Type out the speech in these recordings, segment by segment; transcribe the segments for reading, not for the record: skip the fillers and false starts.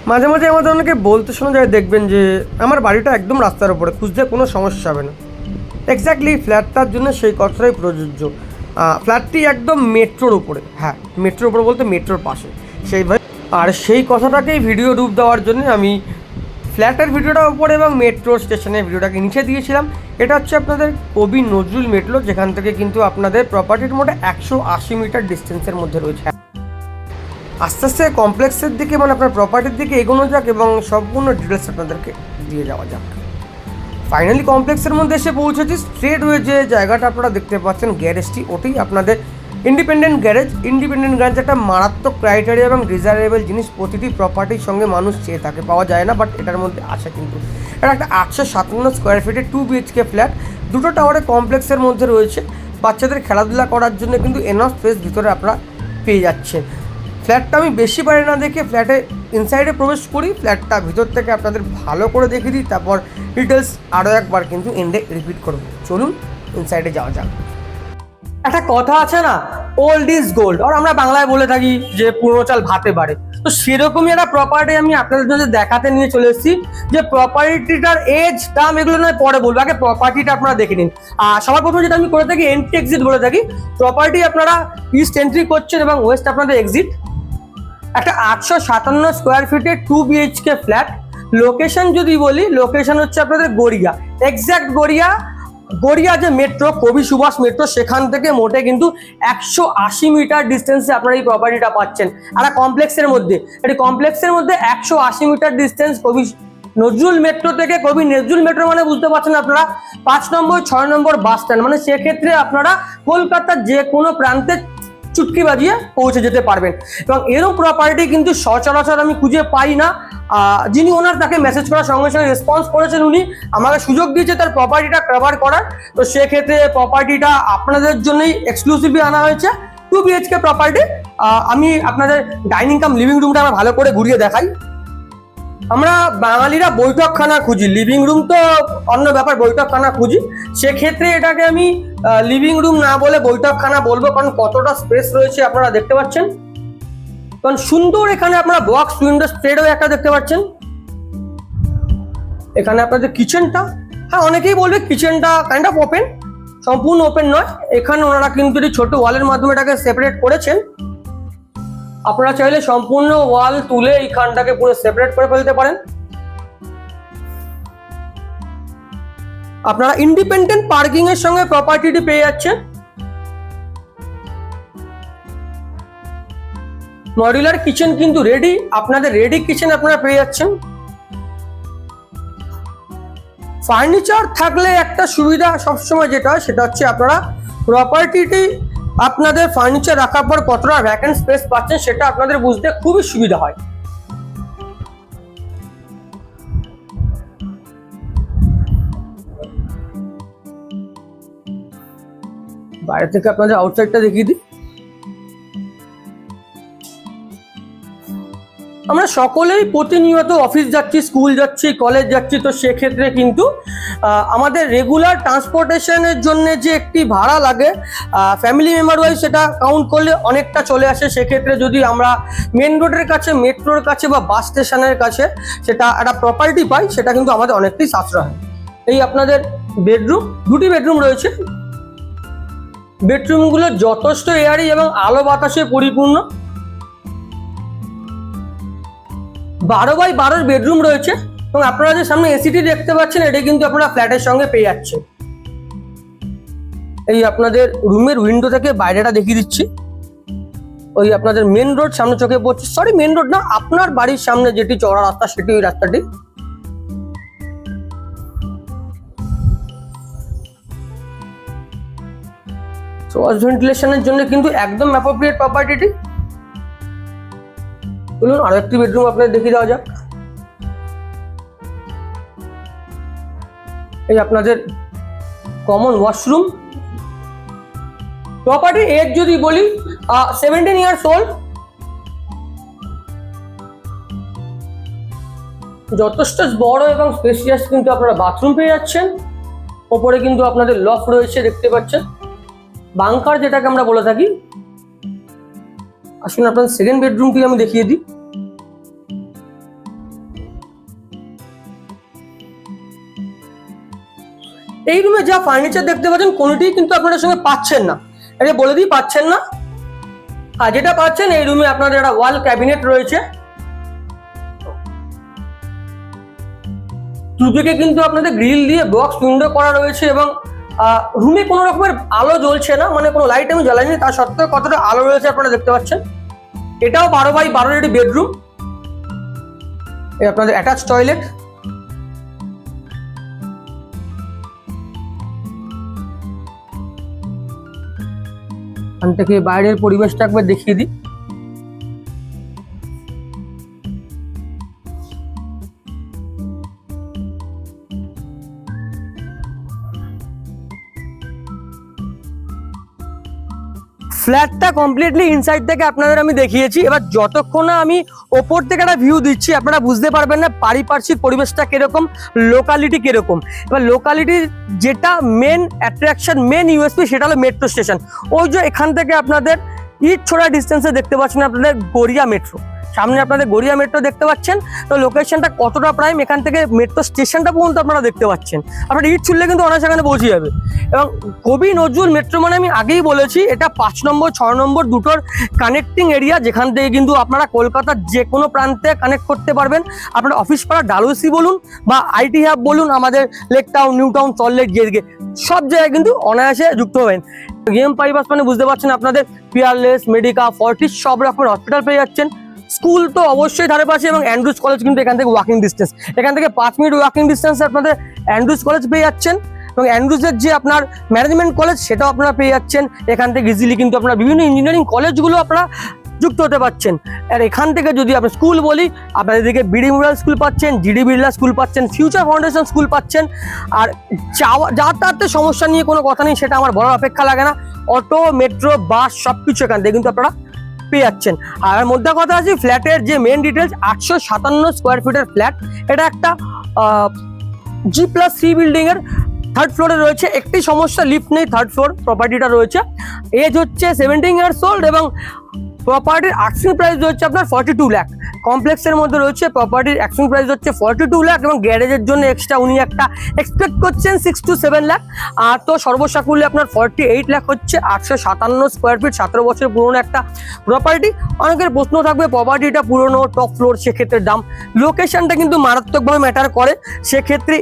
মাঝে মাঝে আমাদের অনেকে বলতে শোনা যায়, দেখবেন যে আমার বাড়িটা একদম রাস্তার উপরে, খুঁজতে কোনো সমস্যা হবে না। এক্স্যাক্টলি ফ্ল্যাটটার জন্য সেই কথাটাই প্রযোজ্য। ফ্ল্যাটটি একদম মেট্রোর উপরে, হ্যাঁ মেট্রোর উপরে বলতে মেট্রোর পাশে সেইভাবে। আর সেই কথাটাকেই ভিডিও রূপ দেওয়ার জন্য আমি ফ্ল্যাটের ভিডিওটার উপরে এবং মেট্রো স্টেশনের ভিডিওটাকে নিচে দিয়েছিলাম। এটা হচ্ছে আপনাদের কবি নজরুল মেট্রো, যেখান থেকে কিন্তু আপনাদের প্রপার্টির মোটে 180 মিটার ডিস্টেন্সের মধ্যে রয়েছে। আস্তে আস্তে কমপ্লেক্সের দিকে মানে আপনার প্রপার্টির দিকে এগোনো যাক এবং সম্পূর্ণ ডিটেলস আপনাদেরকে দিয়ে যাওয়া যাক। ফাইনালি কমপ্লেক্সের মধ্যে এসে পৌঁছেছি। স্ট্রেট হয়ে যে জায়গাটা আপনারা দেখতে পাচ্ছেন গ্যারেজটি, ওটাই আপনাদের ইন্ডিপেন্ডেন্ট গ্যারেজ। ইন্ডিপেন্ডেন্ট গ্যারেজ একটা মারাত্মক ক্রাইটেরিয়া এবং ডিজায়ারেবল জিনিস প্রতিটি প্রপার্টির সঙ্গে মানুষ চেয়ে থাকে, পাওয়া যায় না, বাট এটার মধ্যে আছে। কিন্তু এটা একটা 857 স্কোয়ার ফিটের 2 BHK ফ্ল্যাট, দুটো টাওয়ারে কমপ্লেক্সের মধ্যে রয়েছে। বাচ্চাদের খেলাধুলা করার জন্য কিন্তু এনাফ স্পেস ভিতরে আপনারা পেয়ে যাচ্ছেন। ফ্ল্যাটটা আমি বেশি বাইরে না দেখে ফ্ল্যাটে ইনসাইডে প্রবেশ করি, ফ্ল্যাটটা ভিতর থেকে আপনাদের ভালো করে দেখিয়ে দিই, তারপর ডিটেলস আরও একবার কিন্তু এন্ডে রিপিট করব। চলুন ইনসাইডে যাওয়া যাক। একটা কথা আছে না, ওল্ড ইজ গোল্ড, আর আমরা বাংলায় বলে থাকি যে পুরনো চাল ভাতে বাড়ে। তো সেরকমই একটা প্রপার্টি আমি আপনাদের জন্য দেখাতে নিয়ে চলে এসেছি। যে প্রপার্টিটার এজ, দাম এগুলো নয় পরে বলবো, আগে প্রপার্টিটা আপনারা দেখে নিন। আর সবার প্রথমে যেটা আমি করে থাকি এন্ট্রি এক্সিট বলে থাকি। প্রপার্টি আপনারা ইস্ট এন্ট্রি করছেন এবং ওয়েস্ট আপনাদের এক্সিট। একটা 857 স্কোয়ার ফিটের 2 BHK ফ্ল্যাট। লোকেশন যদি বলি, লোকেশন হচ্ছে আপনাদের গড়িয়া, এক্স্যাক্ট গড়িয়া যে মেট্রো কবি সুভাষ মেট্রো, সেখান থেকে মোটে কিন্তু 180 মিটার ডিস্টেন্সে আপনারা এই প্রপার্টিটা পাচ্ছেন। একটা কমপ্লেক্সের মধ্যে, একটি কমপ্লেক্সের মধ্যে 180 মিটার ডিস্টেন্স কবি নজরুল মেট্রো থেকে। কবি নজরুল মেট্রো মানে বুঝতে পারছেন আপনারা 5 নম্বর 6 নম্বর বাস স্ট্যান্ড, মানে সেক্ষেত্রে আপনারা কলকাতার যে কোনো প্রান্তে চুটকি বাজিয়ে পৌঁছে যেতে পারবেন। এবং এরকম প্রপার্টি কিন্তু সচরাচর আমি খুঁজে পাই না। যিনি ওনার, তাকে মেসেজ করার সঙ্গে সঙ্গে রেসপন্স করেছেন, উনি আমাকে সুযোগ দিয়েছে তার প্রপার্টিটা কভার করার। তো সেক্ষেত্রে প্রপার্টিটা আপনাদের জন্যই এক্সক্লুসিভলি আনা হয়েছে। 2 BHK প্রপার্টি। আমি আপনাদের ডাইনিং কাম লিভিং রুমটা আমরা ভালো করে ঘুরিয়ে দেখাই। আমরা বাঙালিরা বৈঠকখানা খুঁজি, লিভিং রুম তো অন্য ব্যাপার, বৈঠকখানা খুঁজি। সেক্ষেত্রে এটাকে আমি লিভিং রুম না বলে বৈঠকখানা বলবো, কারণ কতটা স্পেস রয়েছে আপনারা দেখতে পাচ্ছেন। কারণ সুন্দর এখানে আপনারা বক্স উইন্ডো স্প্রেডও একটা দেখতে পাচ্ছেন। এখানে আপনাদের কিচেনটা, হ্যাঁ অনেকেই বলবে কিচেনটা কাইন্ড অফ ওপেন, সম্পূর্ণ ওপেন নয়। এখানে ওনারা কিন্তু এই ছোট ওয়ালের মাধ্যমে এটাকে সেপারেট করেছেন। আপনারা চাইলে সম্পূর্ণ ওয়াল তুলে এইখানটাকে পুরো সেপারেট করে ফেলতে পারেন। আপনারা ইন্ডিপেন্ডেন্ট পার্কিং এর সঙ্গে প্রপার্টিটি পেয়ে যাচ্ছেন। মডিউলার কিচেন কিন্তু রেডি, আপনাদের রেডি কিচেন আপনারা পেয়ে যাচ্ছেন। ফার্নিচার থাকলে একটা সুবিধা সবসময় যেটা হয় সেটা হচ্ছে আপনারা প্রপার্টিটি আপনাদের ফার্নিচার রাখার পর কতটা ভ্যাকেন্ট স্পেস পাচ্ছেন সেটা আপনাদের বুঝতে খুবই সুবিধা হয়। বাইরে থেকে আপনাদের আউটসাইডটা দেখিয়ে দিই। আমরা সকলেই প্রতিনিয়ত অফিস যাচ্ছি, স্কুল যাচ্ছি, কলেজ যাচ্ছি। তো সেক্ষেত্রে কিন্তু আমাদের রেগুলার ট্রান্সপোর্টেশনের জন্য যে একটি ভাড়া লাগে ফ্যামিলি মেম্বার ওয়াইজ, সেটা কাউন্ট করলে অনেকটা চলে আসে। সেক্ষেত্রে যদি আমরা মেন রোডের কাছে, মেট্রোর কাছে বা বাস স্টেশনের কাছে সেটা একটা প্রপার্টি পাই, সেটা কিন্তু আমাদের অনেকটাই সাশ্রয় হয়। এই আপনাদের বেডরুম, 2টি বেডরুম রয়েছে। বেডরুমগুলো যথেষ্ট এয়ারি এবং আলো বাতাসে পরিপূর্ণ। 12x12 বেডরুম রয়েছে এবং আপনারা যে সামনে এসিটি দেখতে পাচ্ছেন, এটা কিন্তু আপনারা ফ্ল্যাটের সঙ্গে পেয়ে যাচ্ছেন। এই আপনাদের রুমের উইন্ডো থেকে বাইরেটা দেখিয়ে দিচ্ছি। ওই আপনাদের মেন রোড সামনে চোখে পড়ছে, সরি মেন রোড না, আপনার বাড়ির সামনে যেটি চওড়া রাস্তা সেটি ওই রাস্তাটি। ক্রস ভেন্টিলেশনের জন্য কিন্তু একদম অ্যাপ্রোপ্রিয়েট প্রপার্টিটি। বলুন আরো একটি বেডরুম আপনাদের দেখিয়ে দেওয়া যাক। এই আপনাদের কমন ওয়াশরুম। প্রপার্টি এজ যদি বলি 17 ইয়ার্স ওল্ড। যথেষ্ট বড় এবং স্পেসিয়াস কিন্তু আপনারা বাথরুম পেয়ে যাচ্ছেন। ওপরে কিন্তু আপনাদের লফট রয়েছে দেখতে পাচ্ছেন, বাংকার যেটাকে আমরা বলে থাকি। আসুন আপনাদের সেকেন্ড বেডরুমটি আমি দেখিয়ে দিই। এই রুমে যা ফার্নিচার দেখতে পাচ্ছেন কোনোটিই কিন্তু আপনাদের সঙ্গে পাচ্ছেন না, এটা বলে দিই পাচ্ছেন না। আর যেটা পাচ্ছেন এই রুমে আপনাদের একটা ওয়াল ক্যাবিনেট রয়েছে, দুদিকে কিন্তু আপনাদের গ্রিল দিয়ে বক্স উইন্ডো করা রয়েছে এবং রুমে কোনো রকমের আলো জ্বলছে না, মানে কোনো লাইট আমি জ্বালাইনি, তা সত্ত্বেও কতটা আলো রয়েছে আপনারা দেখতে পাচ্ছেন। এটাও 12x12 একটি বেডরুম, আপনাদের অ্যাটাচ টয়লেট। এখান থেকে বাইরের পরিবেশটা একবার দেখিয়ে দিই। ফ্ল্যাটটা কমপ্লিটলি ইনসাইড থেকে আপনাদের আমি দেখিয়েছি। এবার যতক্ষণ না আমি ওপর থেকে একটা ভিউ দিচ্ছি আপনারা বুঝতে পারবেন না পারিপার্শ্বিক পরিবেশটা কিরকম, লোকালিটি কিরকম। এবার লোকালিটির যেটা মেন অ্যাট্রাকশন, মেন ইউএসপি, সেটা হলো মেট্রো স্টেশন। ওই যে এখান থেকে আপনাদের ইট ছোড়া ডিস্টেন্সে দেখতে পাচ্ছেন আপনাদের গড়িয়া মেট্রো, সামনে আপনাদের গড়িয়া মেট্রো দেখতে পাচ্ছেন। তো লোকেশনটা কতটা প্রাইম, এখান থেকে মেট্রো স্টেশনটা পর্যন্ত আপনারা দেখতে পাচ্ছেন। আপনারা ইট ছুড়লে কিন্তু অনেক সেখানে পৌঁছে যাবে। এবং কবি নজরুল মেট্রো মানে আমি আগেই বলেছি এটা 5 নম্বর 6 নম্বর দুটোর কানেক্টিং এরিয়া, যেখান থেকে কিন্তু আপনারা কলকাতার যে কোনো প্রান্তে কানেক্ট করতে পারবেন। আপনারা অফিস পাড়া ডালহৌসি বলুন বা আইটি হাব বলুন, আমাদের Lake Town, New Town, Salt Lake, গেটগে, সব জায়গায় কিন্তু অনায়াসে যুক্ত হবেন। গেম পাইবাস মানে বুঝতে পারছেন আপনাদের পিয়ারলেস, মেডিকা, ফর্টিস সব রকমের হসপিটাল পেয়ে যাচ্ছেন। স্কুল তো অবশ্যই ধারে পাশে, এবং অ্যান্ড্রুজ কলেজ কিন্তু এখান থেকে ওয়াকিং ডিস্টেন্স, এখান থেকে 5 মিনিট ওয়াকিং ডিস্টেন্সে আপনাদের অ্যান্ড্রুজ কলেজ পেয়ে যাচ্ছেন। এবং অ্যান্ড্রুজের যে আপনার ম্যানেজমেন্ট কলেজ সেটাও আপনারা পেয়ে যাচ্ছেন। এখান থেকে ইজিলি কিন্তু আপনারা বিভিন্ন ইঞ্জিনিয়ারিং কলেজগুলো আপনারা যুক্ত হতে পারছেন। আর এখান থেকে যদি আমরা স্কুল বলি, আপনাদের দিকে বিডি মেমোরিয়াল স্কুল পাচ্ছেন, জিডি বিড়লা স্কুল পাচ্ছেন, ফিউচার ফাউন্ডেশন স্কুল পাচ্ছেন। আর যাতায়াতের সমস্যা নিয়ে কোনো কথা নেই, সেটা আমার বলার অপেক্ষা লাগে না। অটো, মেট্রো, বাস সব কিছু এখান থেকে কিন্তু আপনারা পেয়ে যাচ্ছেন। আর মধ্যে কথা আছে ফ্ল্যাটের যে মেন ডিটেলস, 857 স্কোয়ার ফিটের ফ্ল্যাট। এটা একটা G+3 বিল্ডিং এর 3rd ফ্লোরে রয়েছে। একটি সমস্যা, লিফট নেই, 3rd ফ্লোর প্রপার্টিটা রয়েছে। এজ হচ্ছে 17 ইয়ার্স ওল্ড এবং প্রপার্টির আস্কিং প্রাইস হচ্ছে আপনার 42 লাখ। কমপ্লেক্সের মধ্যে রয়েছে, প্রপার্টির আস্কিং প্রাইস হচ্ছে 42 লাখ এবং গ্যারেজের জন্য এক্সট্রা উনি একটা এক্সপেক্ট করছেন 6 to 7 লাখ। আর তো সর্বসাকুল্যে আপনার 48 লাখ হচ্ছে। 857 স্কোয়ার ফিট, 17 বছর পুরনো একটা প্রপার্টি। অনেকের প্রশ্ন থাকবে প্রপার্টিটা পুরনো, টপ ফ্লোর, সেক্ষেত্রে দাম। লোকেশনটা কিন্তু মারাত্মকভাবে ম্যাটার করে। সেক্ষেত্রে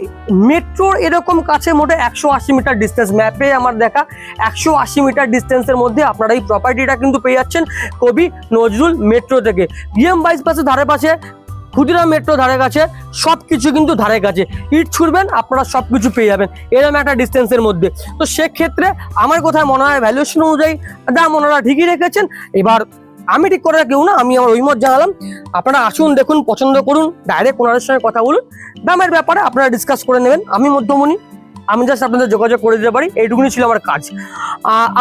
মেট্রোর এরকম কাছে মোটে 180 মিটার ডিস্টেন্স, ম্যাপে আমার দেখা 180 মিটার ডিস্টেন্সের মধ্যে আপনারা এই প্রপার্টিটা কিন্তু পেয়ে যাচ্ছেন কবি নজরুল মেট্রো থেকে। ডিএম বাইপাসের ধারে পাশে, ক্ষুদিরাম মেট্রো ধারে কাছে, সবকিছু কিন্তু ধারে কাছে। ইট ছুড়বেন আপনারা সবকিছু পেয়ে যাবেন এরকম একটা ডিস্টেন্সের মধ্যে। তো সেক্ষেত্রে আমার কোথায় মনে হয় ভ্যালুয়েশন অনুযায়ী দাম ওনারা ঠিকই রেখেছেন। এবার আমি ঠিক করে কেউ না, আমি আমার ওইমত জানালাম। আপনারা আসুন, দেখুন, পছন্দ করুন, ডাইরেক্ট ওনাদের সঙ্গে কথা বলুন। দামের ব্যাপারে আপনারা ডিসকাস করে নেবেন। আমি মধ্যমণি, আমি জাস্ট আপনাদের যোগাযোগ করে দিতে পারি, এইটুকুনি ছিল আমার কাজ।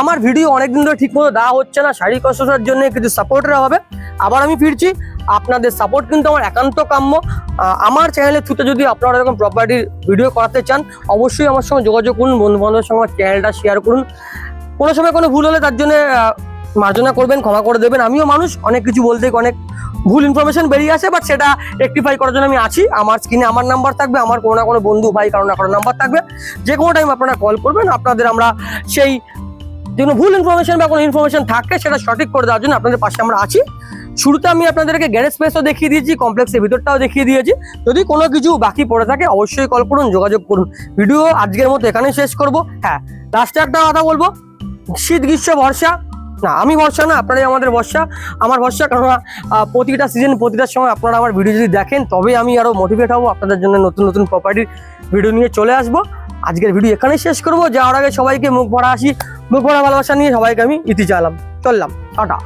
আমার ভিডিও অনেকদিন ধরে ঠিকমতো দেওয়া হচ্ছে না, শারীরিক অসুস্থতার জন্য কিছু সাপোর্টের হবে। আবার আমি ফিরছি, আপনাদের সাপোর্ট কিন্তু আমার একান্ত কাম্য। আমার চ্যানেলের থ্রুতে যদি আপনারা এরকম প্রপার্টির ভিডিও করাতে চান, অবশ্যই আমার সঙ্গে যোগাযোগ করুন, বন্ধু বান্ধবের সঙ্গে আমার চ্যানেলটা শেয়ার করুন। কোনো সময় কোনো ভুল হলে তার জন্য মার্জনা করবেন, ক্ষমা করে দেবেন। আমিও মানুষ, অনেক কিছু বলতে অনেক ভুল ইনফরমেশন বেরিয়ে আসে, বাট সেটা রেকটিফাই করার জন্য আমি আছি। আমার স্ক্রিনে আমার নাম্বার থাকবে, আমার কোনো না কোনো বন্ধু ভাই কারো না কারো নাম্বার থাকবে, যে কোনো টাইম আপনারা কল করবেন। আপনাদের আমরা সেই যে কোনো ভুল ইনফরমেশন বা কোনো ইনফরমেশন থাকে সেটা সঠিক করে দেওয়ার জন্য আপনাদের পাশে আমরা আছি। শুরুতে আমি আপনাদেরকে গ্যারেজ স্পেসও দেখিয়ে দিয়েছি, কমপ্লেক্সের ভিতরটাও দেখিয়ে দিয়েছি। যদি কোনো কিছু বাকি পড়ে থাকে অবশ্যই কল করুন, যোগাযোগ করুন। ভিডিও আজকের মতো এখানেই শেষ করব। হ্যাঁ, লাস্টে একটা কথা বলবো, শীত গ্রীষ্ম বর্ষা না, আমি ভরসা না, আপনারাই আমাদের ভরসা। আমার ভরসা, কারণ প্রতিটা সিজন, প্রতিটার সময় আপনারা আমার ভিডিও যদি দেখেন তবে আমি আরও মোটিভেট হবো, আপনাদের জন্য নতুন নতুন প্রপার্টির ভিডিও নিয়ে চলে আসবো। আজকের ভিডিও এখানেই শেষ করবো। যাওয়ার আগে সবাইকে মুখ ভরা ভালোবাসা নিয়ে সবাইকে আমি ইতি চালাম, চললাম, টাটা।